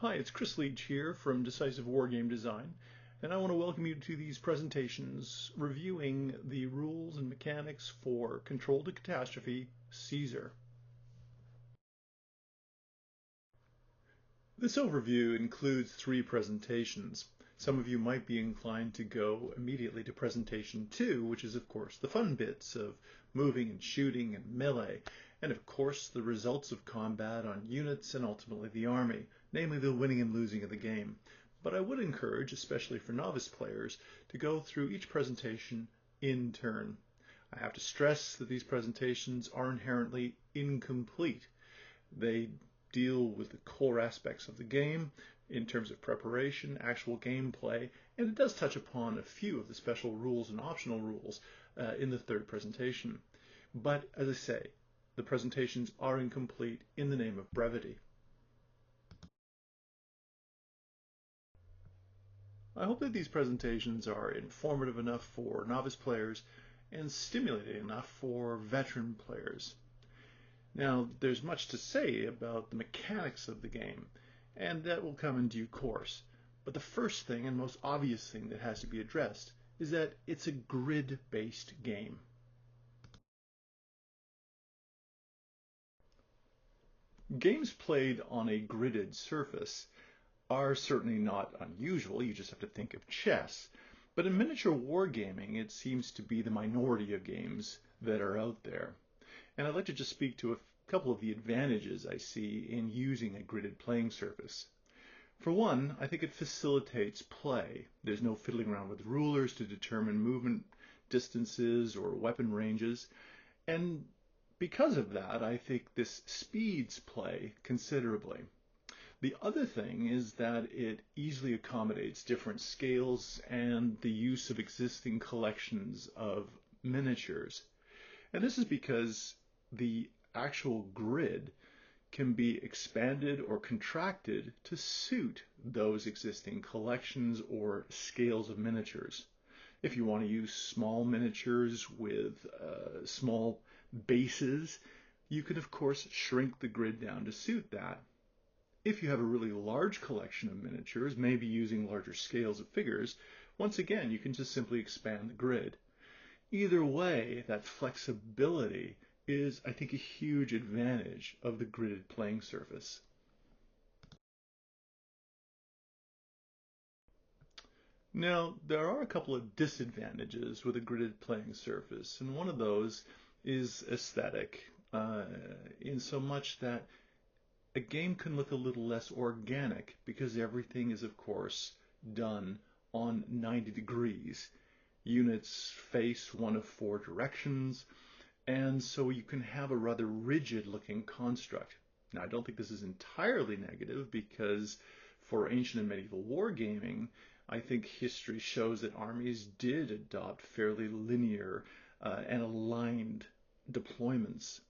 Hi, it's Chris Leach here from Decisive Wargame Design, and I want to welcome you to these presentations reviewing the rules and mechanics for Control to Catastrophe, CASEAR. This overview includes 3 presentations. Some of you might be inclined to go immediately to presentation 2, which is of course the fun bits of moving and shooting and melee, and of course the results of combat on units and ultimately the army, namely the winning and losing of the game. But I would encourage, especially for novice players, to go through each presentation in turn. I have to stress that these presentations are inherently incomplete. They deal with the core aspects of the game in terms of preparation, actual gameplay, and it does touch upon a few of the special rules and optional rules in the 3rd presentation. But as I say, the presentations are incomplete in the name of brevity. I hope that these presentations are informative enough for novice players and stimulating enough for veteran players. Now, there's much to say about the mechanics of the game, and that will come in due course. But the first thing and most obvious thing that has to be addressed is that it's a grid-based game. Games played on a gridded surface are certainly not unusual. You just have to think of chess. But in miniature wargaming, it seems to be the minority of games that are out there. And I'd like to just speak to a couple of the advantages I see in using a gridded playing surface. For one, I think it facilitates play. There's no fiddling around with rulers to determine movement distances or weapon ranges. And because of that, I think this speeds play considerably. The other thing is that it easily accommodates different scales and the use of existing collections of miniatures. And this is because the actual grid can be expanded or contracted to suit those existing collections or scales of miniatures. If you want to use small miniatures with small bases, you can of course shrink the grid down to suit that. If you have a really large collection of miniatures, maybe using larger scales of figures, once again you can just simply expand the grid. Either way, that flexibility is, I think, a huge advantage of the gridded playing surface. Now, there are a couple of disadvantages with a gridded playing surface, and one of those is aesthetic, in so much that a game can look a little less organic because everything is, of course, done on 90 degrees. Units face one of 4 directions, and so you can have a rather rigid looking construct. Now, I don't think this is entirely negative because for ancient and medieval wargaming, I think history shows that armies did adopt fairly linear and aligned deployments.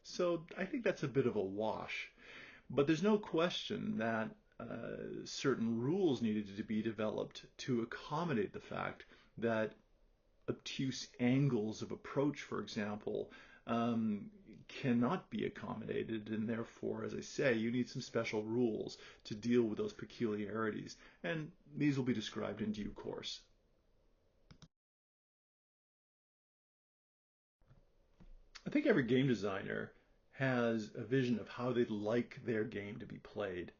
So I think that's a bit of a wash. But there's no question that certain rules needed to be developed to accommodate the fact that obtuse angles of approach, for example, cannot be accommodated, and therefore, as I say, you need some special rules to deal with those peculiarities, and these will be described in due course. I think every game designer has a vision of how they'd like their game to be played.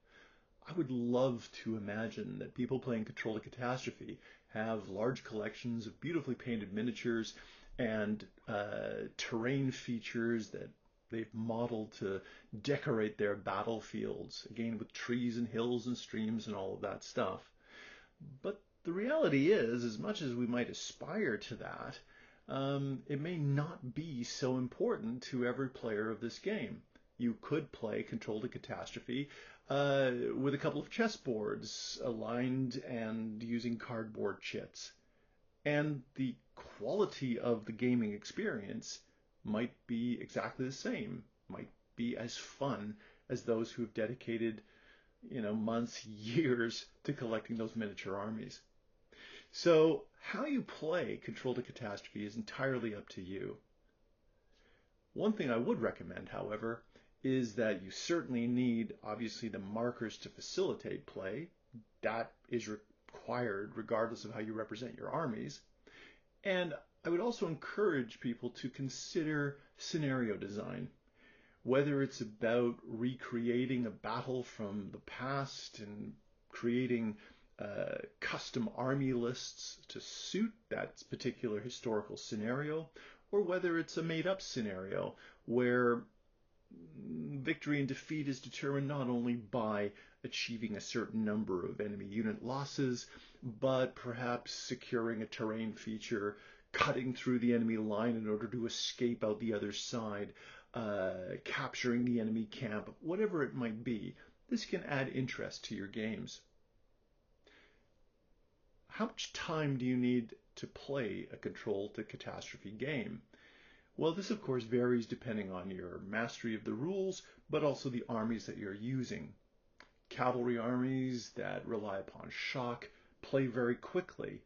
I would love to imagine that people playing Control to Catastrophe have large collections of beautifully painted miniatures and terrain features that they've modeled to decorate their battlefields, again with trees and hills and streams and all of that stuff. But the reality is, as much as we might aspire to that, it may not be so important to every player of this game. You could play Control to Catastrophe with a couple of chessboards aligned and using cardboard chits. And the quality of the gaming experience might be exactly the same, might be as fun as those who have dedicated, months, years to collecting those miniature armies. So how you play Control to Catastrophe is entirely up to you. One thing I would recommend, however, is that you certainly need, obviously, the markers to facilitate play. That is required regardless of how you represent your armies. And I would also encourage people to consider scenario design, whether it's about recreating a battle from the past and creating custom army lists to suit that particular historical scenario, or whether it's a made-up scenario where victory and defeat is determined not only by achieving a certain number of enemy unit losses, but perhaps securing a terrain feature, cutting through the enemy line in order to escape out the other side, capturing the enemy camp, whatever it might be. This can add interest to your games. How much time do you need to play a Control to Catastrophe game? Well, this of course varies depending on your mastery of the rules, but also the armies that you're using. Cavalry armies that rely upon shock play very quickly,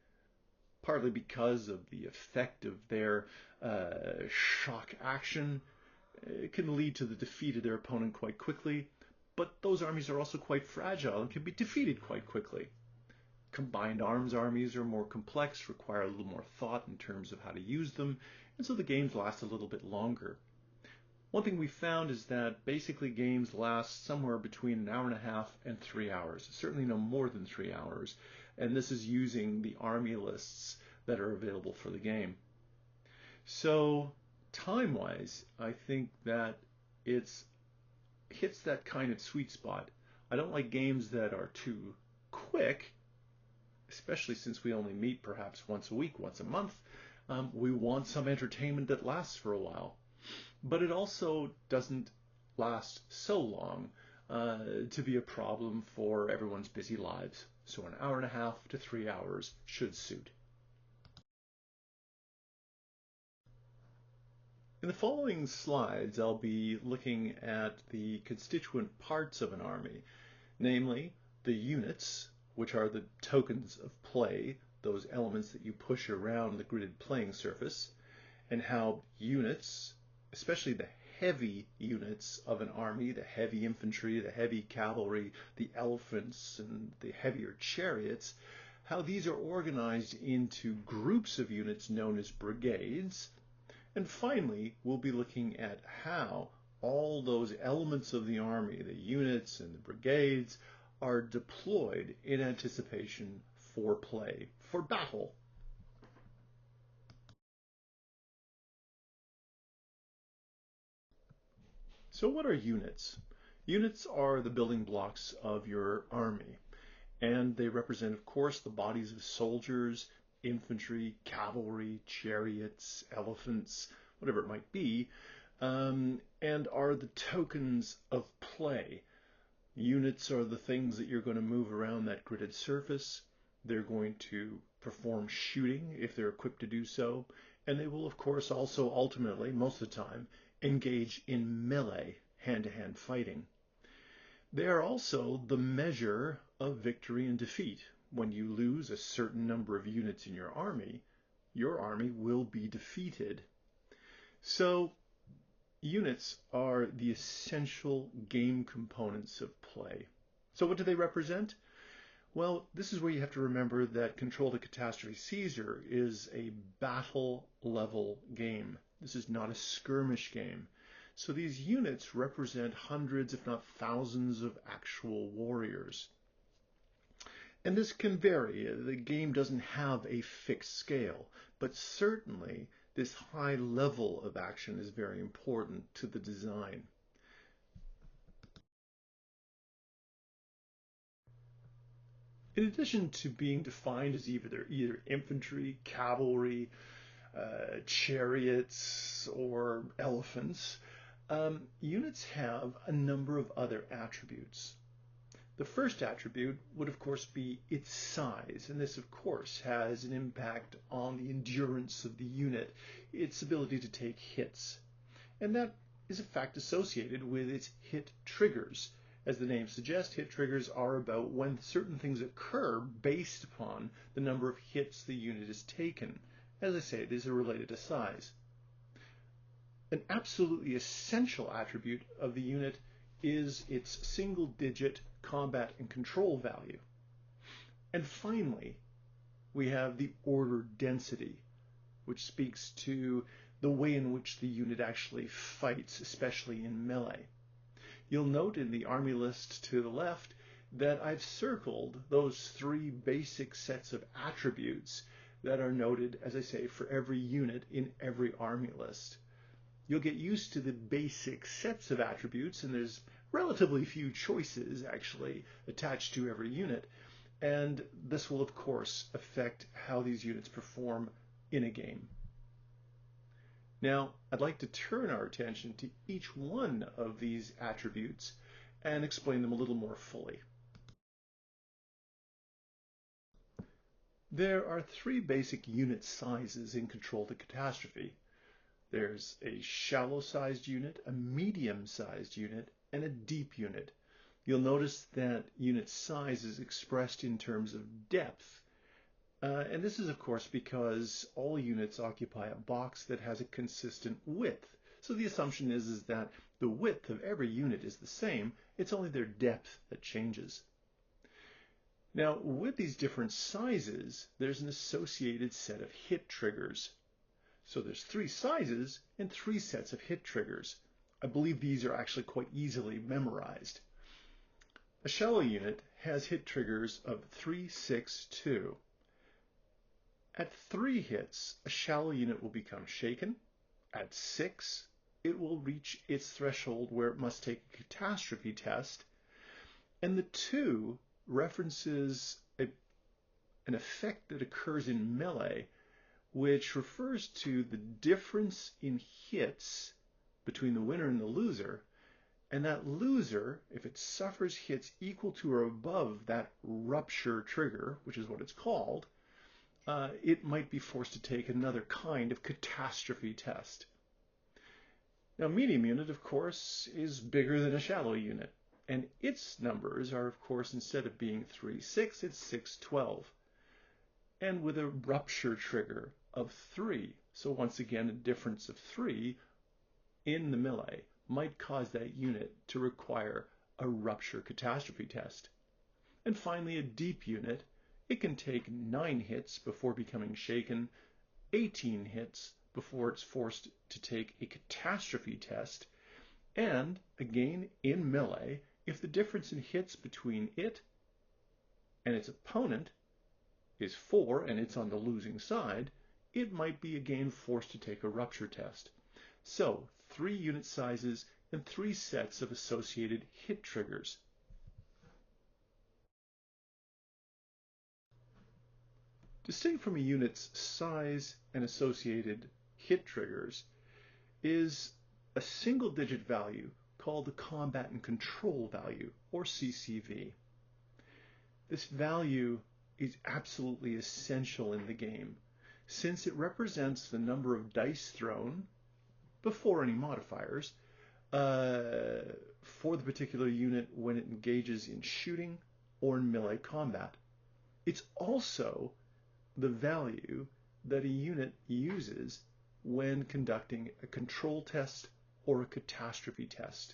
partly because of the effect of their shock action. It can lead to the defeat of their opponent quite quickly, but those armies are also quite fragile and can be defeated quite quickly. Combined arms armies are more complex, require a little more thought in terms of how to use them, and so the games last a little bit longer. One thing we found is that basically games last somewhere between an hour and a half and 3 hours, certainly no more than 3 hours, and this is using the army lists that are available for the game. So time-wise, I think that it hits that kind of sweet spot. I don't like games that are too quick, especially since we only meet perhaps once a week, once a month. We want some entertainment that lasts for a while. But it also doesn't last so long to be a problem for everyone's busy lives. So an hour and a half to 3 hours should suit. In the following slides, I'll be looking at the constituent parts of an army, namely the units, which are the tokens of play, those elements that you push around the gridded playing surface, and how units, especially the heavy units of an army, the heavy infantry, the heavy cavalry, the elephants, and the heavier chariots, how these are organized into groups of units known as brigades. And finally, we'll be looking at how all those elements of the army, the units and the brigades, are deployed in anticipation for play, for battle. So what are units? Units are the building blocks of your army, and they represent, of course, the bodies of soldiers, infantry, cavalry, chariots, elephants, whatever it might be, and are the tokens of play. Units are the things that you're going to move around that gridded surface. They're going to perform shooting if they're equipped to do so, and they will, of course, also ultimately, most of the time, engage in melee, hand-to-hand fighting. They are also the measure of victory and defeat. When you lose a certain number of units in your army will be defeated. So units are the essential game components of play. So what do they represent? Well, this is where you have to remember that Control to Catastrophe CASEAR is a battle level game. This is not a skirmish game. So these units represent hundreds, if not thousands, of actual warriors. And this can vary. The game doesn't have a fixed scale, but certainly this high level of action is very important to the design. In addition to being defined as either infantry, cavalry, chariots, or elephants, units have a number of other attributes. The first attribute would, of course, be its size, and this, of course, has an impact on the endurance of the unit, its ability to take hits. And that is a fact associated with its hit triggers. As the name suggests, hit triggers are about when certain things occur based upon the number of hits the unit has taken. As I say, these are related to size. An absolutely essential attribute of the unit is its single-digit combat and control value. And finally, we have the order density, which speaks to the way in which the unit actually fights, especially in melee. You'll note in the army list to the left that I've circled those three basic sets of attributes that are noted, as I say, for every unit in every army list. You'll get used to the basic sets of attributes, and there's relatively few choices actually attached to every unit, and this will of course affect how these units perform in a game. Now, I'd like to turn our attention to each one of these attributes and explain them a little more fully. There are three basic unit sizes in Control to Catastrophe. There's a shallow-sized unit, a medium-sized unit, and a deep unit. You'll notice that unit size is expressed in terms of depth. And this is, of course, because all units occupy a box that has a consistent width. So the assumption is that the width of every unit is the same. It's only their depth that changes. Now, with these different sizes, there's an associated set of hit triggers. So there's three sizes and three sets of hit triggers. I believe these are actually quite easily memorized. A shallow unit has hit triggers of 3, 6, 2. At 3 hits, a shallow unit will become shaken. At 6, it will reach its threshold where it must take a catastrophe test. And the 2 references an effect that occurs in melee, which refers to the difference in hits between the winner and the loser. And that loser, if it suffers hits equal to or above that rupture trigger, which is what it's called, it might be forced to take another kind of catastrophe test. Now, medium unit, of course, is bigger than a shallow unit. And its numbers are, of course, instead of being 3, 6, it's 6, 12. And with a rupture trigger of 3. So once again, a difference of 3 in the melee might cause that unit to require a rupture catastrophe test. And finally, a deep unit, it can take 9 hits before becoming shaken, 18 hits before it's forced to take a catastrophe test, and again, in melee, if the difference in hits between it and its opponent is 4 and it's on the losing side, it might be again forced to take a rupture test. So, 3 unit sizes and 3 sets of associated hit triggers. Distinct from a unit's size and associated hit triggers is a single-digit value called the combat and control value, or CCV. This value is absolutely essential in the game, since it represents the number of dice thrown, before any modifiers, for the particular unit when it engages in shooting or in melee combat. It's also the value that a unit uses when conducting a control test or a catastrophe test.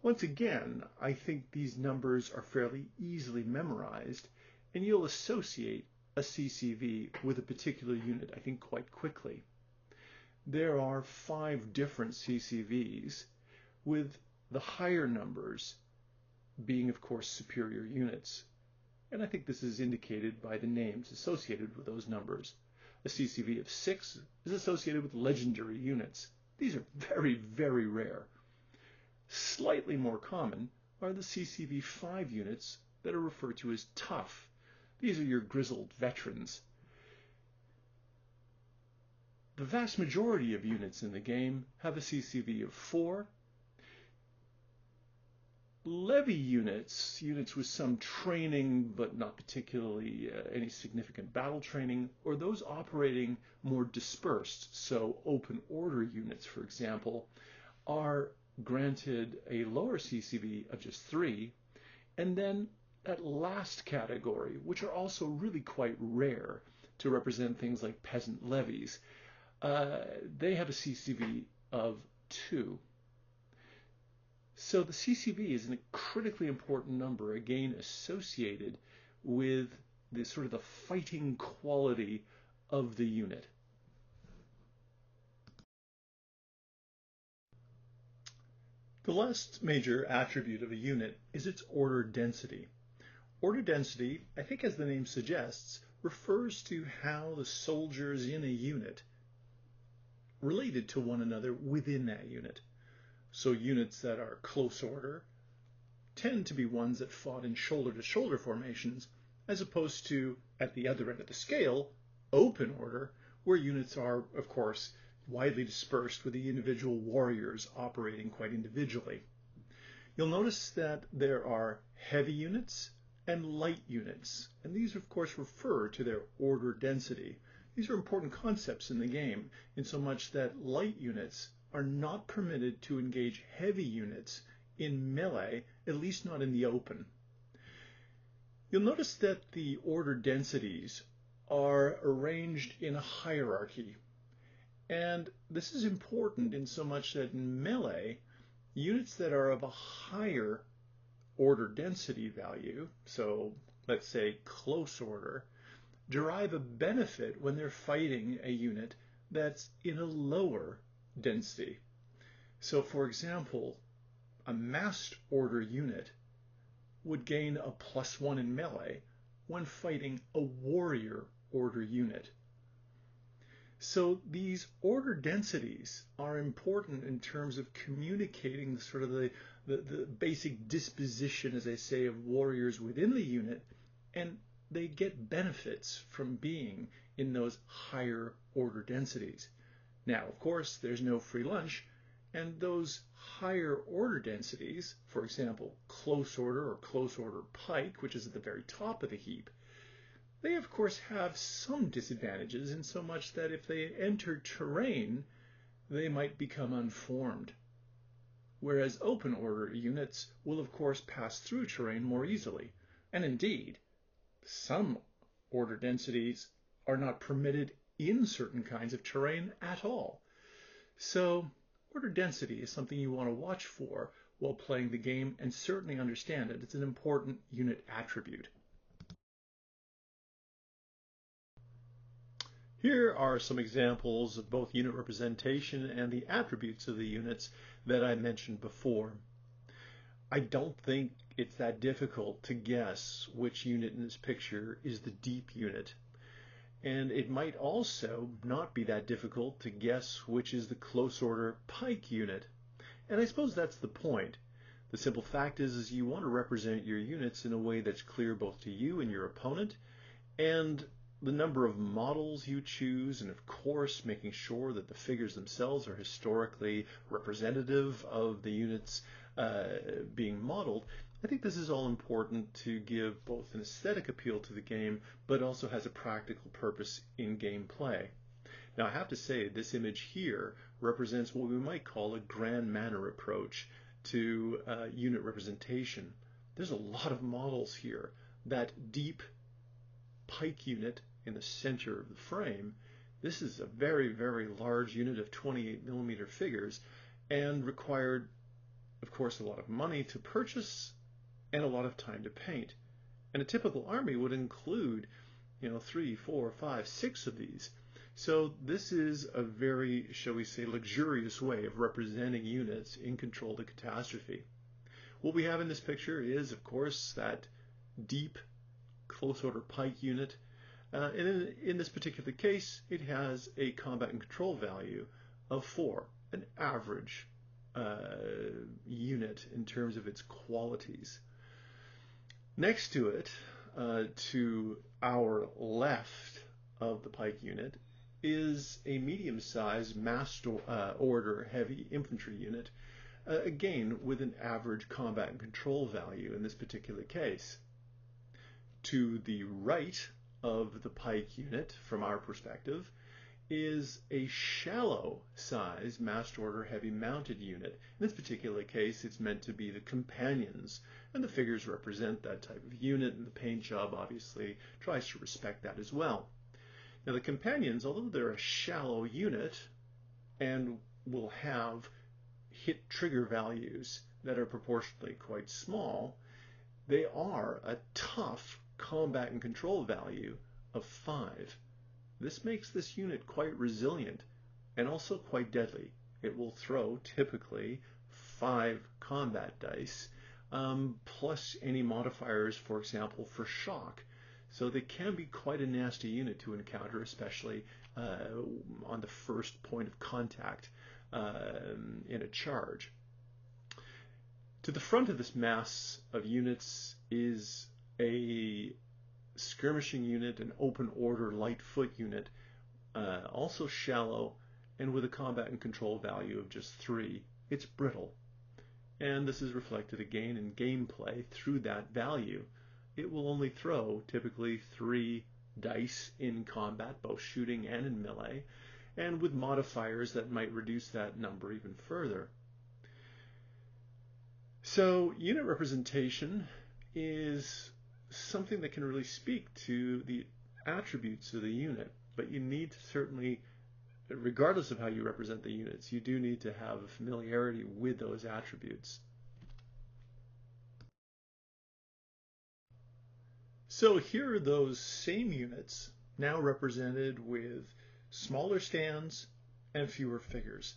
Once again, I think these numbers are fairly easily memorized, and you'll associate a CCV with a particular unit, I think, quite quickly. There are 5 different CCVs, with the higher numbers being, of course, superior units. And I think this is indicated by the names associated with those numbers. A CCV of 6 is associated with legendary units. These are very, very rare. Slightly more common are the CCV 5 units that are referred to as tough. These are your grizzled veterans. The vast majority of units in the game have a CCV of 4. Levy units, units with some training but not particularly any significant battle training, or those operating more dispersed, so open order units, for example, are granted a lower CCV of just 3. And then that last category, which are also really quite rare to represent things like peasant levies, they have a CCV of 2. So the CCV is a critically important number, again associated with the sort of the fighting quality of the unit. The last major attribute of a unit is its order density. Order density, I think as the name suggests, refers to how the soldiers in a unit related to one another within that unit. So units that are close order tend to be ones that fought in shoulder-to-shoulder formations, as opposed to, at the other end of the scale, open order, where units are, of course, widely dispersed with the individual warriors operating quite individually. You'll notice that there are heavy units and light units, and these of course refer to their order density. These are important concepts in the game, in so much that light units are not permitted to engage heavy units in melee, at least not in the open. You'll notice that the order densities are arranged in a hierarchy. And this is important in so much that in melee, units that are of a higher order density value, so let's say close order, derive a benefit when they're fighting a unit that's in a lower density. So for example, a massed order unit would gain a +1 in melee when fighting a warrior order unit. So these order densities are important in terms of communicating sort of the basic disposition, as I say, of warriors within the unit, and they get benefits from being in those higher order densities. Now, of course, there's no free lunch, and those higher order densities, for example, close order or close order pike, which is at the very top of the heap, they of course have some disadvantages in so much that if they enter terrain, they might become unformed. Whereas open order units will of course pass through terrain more easily. And indeed, some order densities are not permitted in certain kinds of terrain at all. So order density is something you want to watch for while playing the game, and certainly understand that it's an important unit attribute. Here are some examples of both unit representation and the attributes of the units that I mentioned before. I don't think it's that difficult to guess which unit in this picture is the deep unit. And it might also not be that difficult to guess which is the close order pike unit. And I suppose that's the point. The simple fact is you want to represent your units in a way that's clear both to you and your opponent, and the number of models you choose, and of course making sure that the figures themselves are historically representative of the units being modeled. I think this is all important to give both an aesthetic appeal to the game, but also has a practical purpose in gameplay. Now I have to say this image here represents what we might call a grand manner approach to unit representation. There's a lot of models here. That deep pike unit in the center of the frame, this is a very, very large unit of 28mm figures, and required, of course, a lot of money to purchase and a lot of time to paint. And a typical army would include, 3, 4, 5, 6 of these. So this is a very, shall we say, luxurious way of representing units in Control the Catastrophe. What we have in this picture is, of course, that deep close order pike unit. And in this particular case, it has a combat and control value of 4, an average unit in terms of its qualities. Next to it, to our left of the pike unit, is a medium-sized massed order heavy infantry unit, again with an average combat and control value in this particular case. To the right of the pike unit, from our perspective, is a shallow size massed order heavy mounted unit. In this particular case, it's meant to be the companions, and the figures represent that type of unit, and the paint job obviously tries to respect that as well. Now the companions, although they're a shallow unit, and will have hit trigger values that are proportionally quite small, they are a tough combat and control value of 5. This makes this unit quite resilient and also quite deadly. It will throw typically 5 combat dice, plus any modifiers, for example, for shock. So they can be quite a nasty unit to encounter, especially on the first point of contact in a charge. To the front of this mass of units is a skirmishing unit, an open order light foot unit, also shallow and with a combat and control value of just 3. It's brittle, and this is reflected again in gameplay through that value. It will only throw typically 3 dice in combat, both shooting and in melee, and with modifiers that might reduce that number even further. So unit representation is something that can really speak to the attributes of the unit, but you need to certainly, regardless of how you represent the units, you do need to have a familiarity with those attributes. So here are those same units now represented with smaller stands and fewer figures.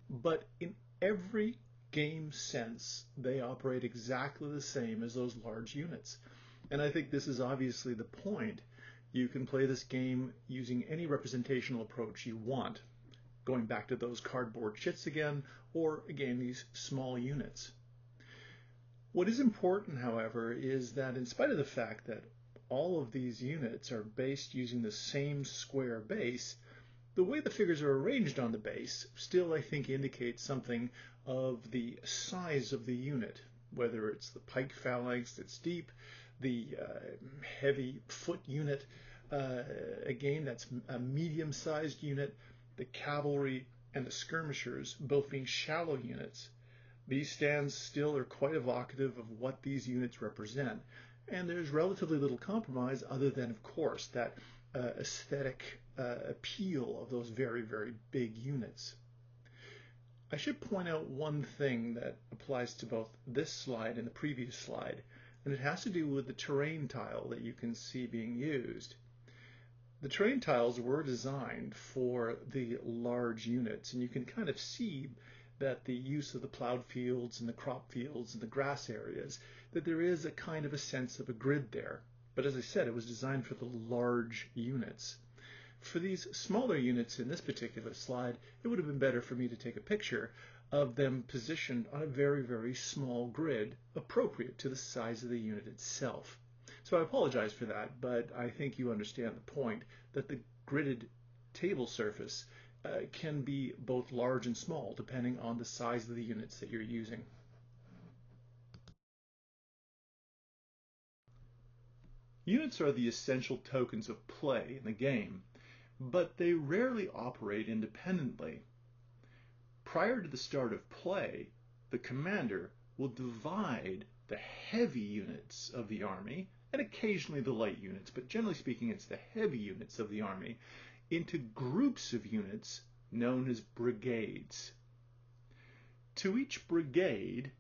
But in every game sense, they operate exactly the same as those large units. And I think this is obviously the point. You can play this game using any representational approach you want, going back to those cardboard chits again, or again, these small units. What is important, however, is that in spite of the fact that all of these units are based using the same square base, the way the figures are arranged on the base still, I think, indicates something of the size of the unit, whether it's the pike phalanx that's deep, the heavy foot unit, again, that's a medium-sized unit, the cavalry and the skirmishers both being shallow units. These stands still are quite evocative of what these units represent, and there's relatively little compromise other than, of course, that aesthetic appeal of those very, very big units. I should point out one thing that applies to both this slide and the previous slide, and it has to do with the terrain tile that you can see being used. The terrain tiles were designed for the large units, and you can kind of see that the use of the plowed fields and the crop fields and the grass areas, that there is a kind of a sense of a grid there. But as I said, it was designed for the large units. For these smaller units in this particular slide, it would have been better for me to take a picture of them positioned on a very, very small grid appropriate to the size of the unit itself. So I apologize for that, but I think you understand the point that the gridded table surface can be both large and small depending on the size of the units that you're using. Units are the essential tokens of play in the game, but they rarely operate independently. Prior to the start of play, the commander will divide the heavy units of the army, and occasionally the light units, but generally speaking it's the heavy units of the army, into groups of units known as brigades. To each brigade,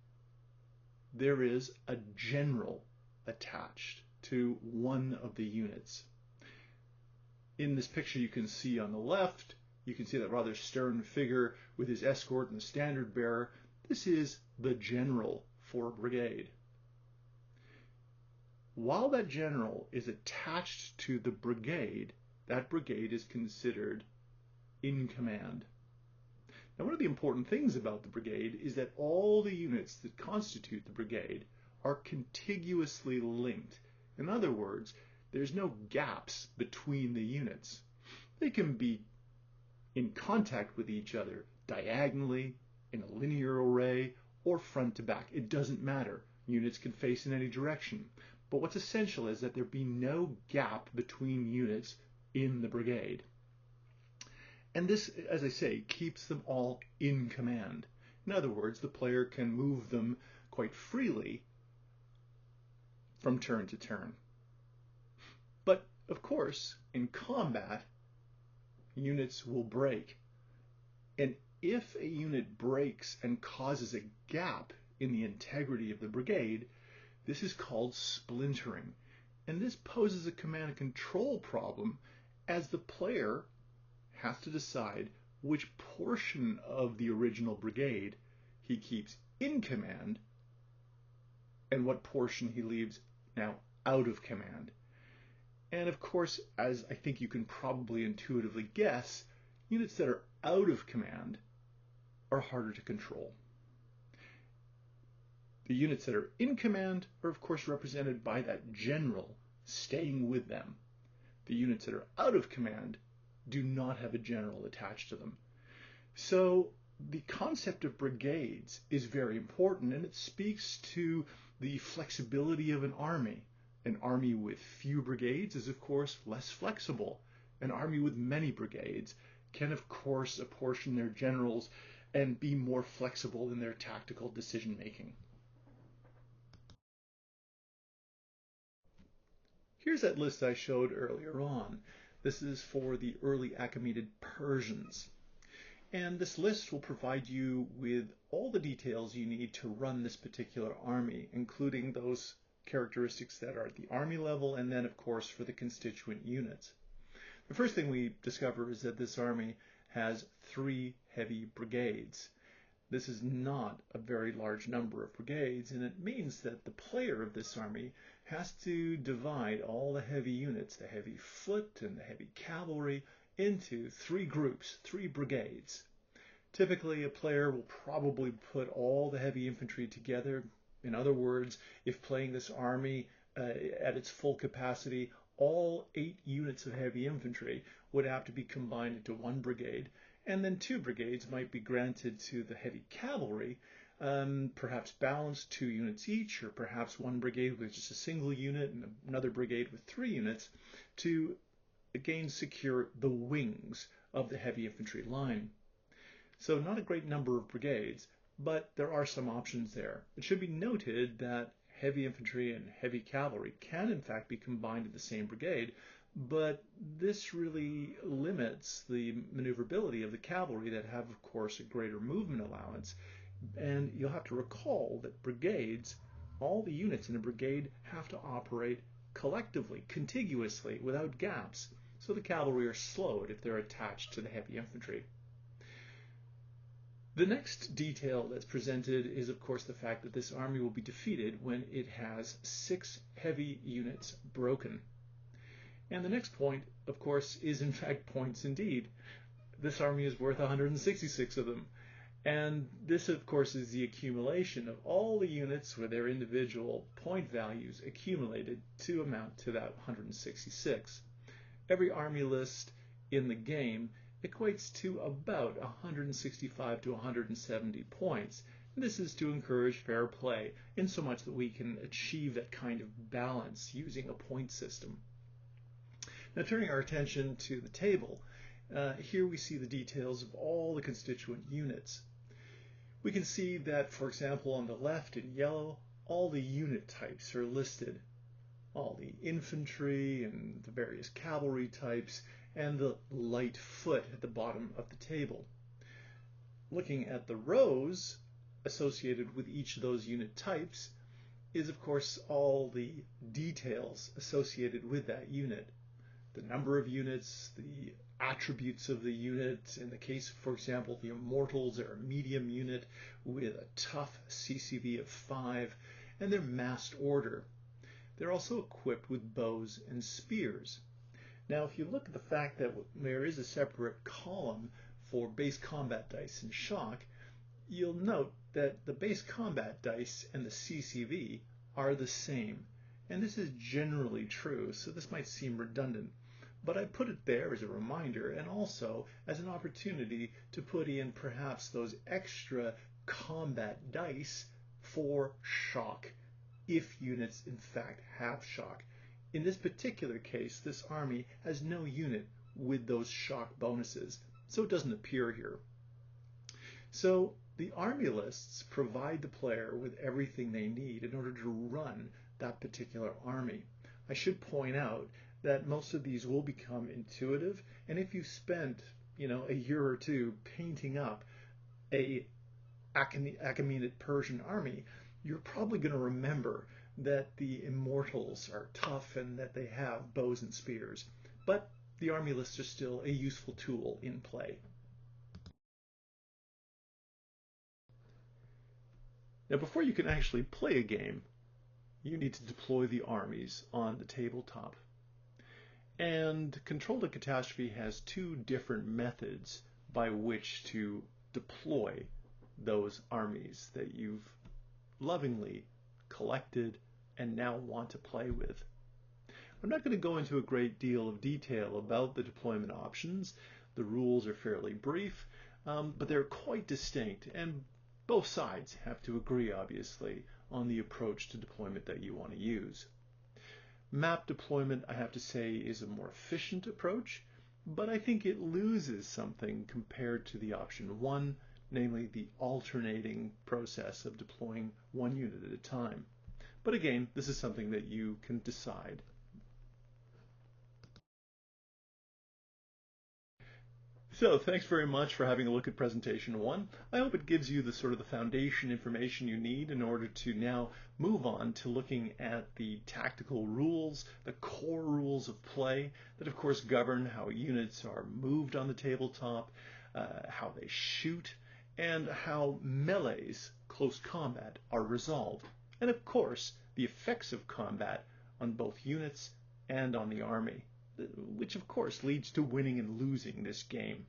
there is a general attached to one of the units. In this picture you can see on the left, you can see that rather stern figure with his escort and the standard bearer. This is the general for a brigade. While that general is attached to the brigade, that brigade is considered in command. Now, one of the important things about the brigade is that all the units that constitute the brigade are contiguously linked. In other words, there's no gaps between the units. They can be in contact with each other diagonally, in a linear array, or front to back. It doesn't matter. Units can face in any direction. But what's essential is that there be no gap between units in the brigade. And this, as I say, keeps them all in command. In other words, the player can move them quite freely from turn to turn. But, of course, in combat, units will break. And if a unit breaks and causes a gap in the integrity of the brigade, this is called splintering. And this poses a command and control problem, as the player has to decide which portion of the original brigade he keeps in command and what portion he leaves now out of command. And of course, as I think you can probably intuitively guess, units that are out of command are harder to control. The units that are in command are of course represented by that general staying with them. The units that are out of command do not have a general attached to them. So the concept of brigades is very important, and it speaks to the flexibility of an army. An army with few brigades is of course less flexible. An army with many brigades can of course apportion their generals and be more flexible in their tactical decision making. Here's that list I showed earlier on. This is for the early Achaemenid Persians. And this list will provide you with all the details you need to run this particular army, including those characteristics that are at the army level, and then of course for the constituent units. The first thing we discover is that this army has 3 heavy brigades. This is not a very large number of brigades, and it means that the player of this army has to divide all the heavy units, the heavy foot and the heavy cavalry, into 3 groups, 3 brigades. Typically, a player will probably put all the heavy infantry together. In other words, if playing this army at its full capacity, all 8 units of heavy infantry would have to be combined into 1 brigade, and then 2 brigades might be granted to the heavy cavalry, perhaps balanced 2 units each, or perhaps 1 brigade with just a single unit and another brigade with 3 units to again secure the wings of the heavy infantry line. So not a great number of brigades, but there are some options there. It should be noted that heavy infantry and heavy cavalry can in fact be combined in the same brigade, but this really limits the maneuverability of the cavalry that have of course a greater movement allowance. And you'll have to recall that brigades, all the units in a brigade have to operate collectively, contiguously, without gaps, so the cavalry are slowed if they're attached to the heavy infantry. The next detail that's presented is of course the fact that this army will be defeated when it has 6 heavy units broken. And the next point, of course, is in fact points indeed. This army is worth 166 of them. And this, of course, is the accumulation of all the units with their individual point values accumulated to amount to that 166. Every army list in the game equates to about 165 to 170 points. And this is to encourage fair play, in so much that we can achieve that kind of balance using a point system. Now, turning our attention to the table, here we see the details of all the constituent units. We can see that, for example, on the left in yellow, all the unit types are listed. All the infantry and the various cavalry types and the light foot at the bottom of the table. Looking at the rows associated with each of those unit types is, of course, all the details associated with that unit. The number of units, the attributes of the unit. In the case, for example, the Immortals are a medium unit with a tough CCV of 5, and they're massed order. They're also equipped with bows and spears. Now, if you look at the fact that there is a separate column for base combat dice and shock, you'll note that the base combat dice and the CCV are the same. And this is generally true, so this might seem redundant. But I put it there as a reminder and also as an opportunity to put in perhaps those extra combat dice for shock, if units in fact have shock. In this particular case, this army has no unit with those shock bonuses, so it doesn't appear here. So the army lists provide the player with everything they need in order to run that particular army. I should point out that most of these will become intuitive, and if you spent a year or two painting up a Achaemenid Persian army, you're probably going to remember that the immortals are tough and that they have bows and spears. But the army lists are still a useful tool in play. Now, before you can actually play a game, you need to deploy the armies on the tabletop. And Control to Catastrophe has two different methods by which to deploy those armies that you've lovingly collected and now want to play with. I'm not going to go into a great deal of detail about the deployment options. The rules are fairly brief, but they're quite distinct, and both sides have to agree, obviously, on the approach to deployment that you want to use. Map deployment, I have to say, is a more efficient approach, but I think it loses something compared to the option 1, namely the alternating process of deploying one unit at a time. But again, this is something that you can decide. So thanks very much for having a look at presentation 1. I hope it gives you the sort of the foundation information you need in order to now move on to looking at the tactical rules, the core rules of play that of course govern how units are moved on the tabletop, how they shoot, and how melees, close combat, are resolved. And of course, the effects of combat on both units and on the army, which of course leads to winning and losing this game.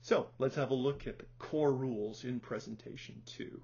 So let's have a look at the core rules in presentation 2.